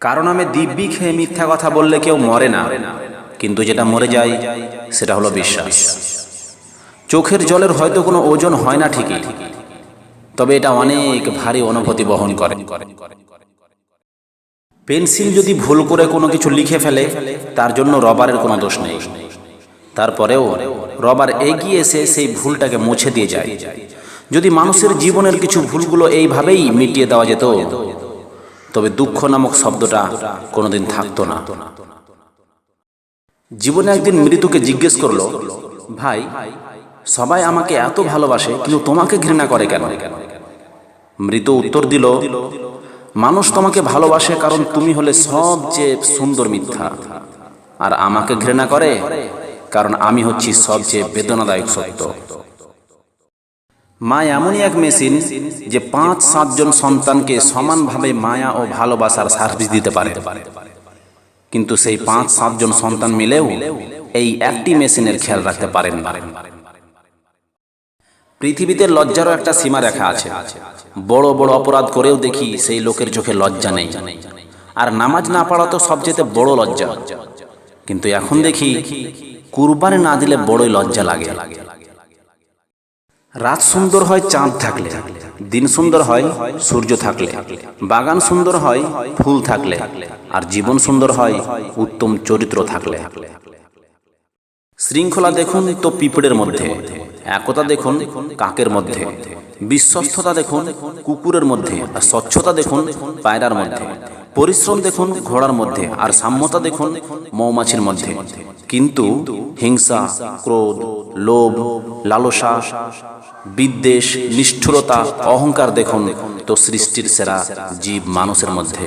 কারণ আমি দিব্যি খেয়ে মিথ্যা কথা বললে কেউ মরে না, কিন্তু যেটা মরে যায় সেটা হলো বিশ্বাস। চোখের জলের হয়তো কোনো ওজন হয় না ঠিকই, তবে এটা অনেক ভারী অনুভূতি বহন করে। পেন্সিল যদি ভুল করে কোনো কিছু লিখে ফেলে, তার জন্য রবারের কোনো দোষ নেই। তারপরেও রবার এগিয়ে এসে সেই ভুলটাকে মুছে দিয়ে যায়। যদি মানুষের জীবনের কিছু ভুলগুলো এইভাবেই মিটিয়ে দেওয়া যেত, তবে দুঃখ নামক শব্দটা কোনোদিন থাকতো না। জীবনে একদিন মৃত্যুকে জিজ্ঞেস করলো, ভাই, সবাই আমাকে এত ভালোবাসে, কিন্তু তোমাকে ঘৃণা করে কেন? মৃত উত্তর দিল, মানুষ তোমাকে ভালোবাসে কারণ তুমি হলে সবচেয়ে সুন্দর মিথ্যা, আর আমাকে ঘৃণা করে কারণ আমি হচ্ছি সবচেয়ে বেদনাদায়ক সত্য। মা এমনই এক মেশিন যে 5-7 জন সন্তানকে সমানভাবে মায়া ও ভালোবাসার সার্ভিস দিতে পারে, কিন্তু সেই 5-7 জন সন্তান মিলেও এই একটি মেশিনের খেয়াল রাখতে পারেন না। পৃথিবীতে লজ্জারও একটা সীমা রেখা আছে। বড় বড় অপরাধ করেও দেখি সেই লোকের চোখে লজ্জা নেই, আর নামাজ না পড়া তো সবচেয়ে বড় লজ্জা। কিন্তু এখন দেখি কুরবানি না দিলে বড়ই লজ্জা লাগে। রাত সুন্দর হয় চাঁদ থাকলে, দিন সুন্দর হয় সূর্য থাকলে, বাগান সুন্দর হয় ফুল থাকলে, আর জীবন সুন্দর হয় উত্তম চরিত্র থাকলে। শৃঙ্খলা দেখুন তো পিঁপড়ের মধ্যে, একতা দেখুন কাকের মধ্যে, বিশ্বস্ততা দেখুন কুকুরের মধ্যে, আর স্বচ্ছতা দেখুন পায়রার মধ্যে, পরিশ্রম দেখুন ঘোড়ার মধ্যে, আর সাম্যতা দেখুন মৌমাছির মধ্যে। কিন্তু হিংসা, ক্রোধ, লোভ, লালসা, বিদ্বেষ, নিষ্ঠুরতা, অহংকার দেখুন তো সৃষ্টির সেরা জীব মানুষের মধ্যে।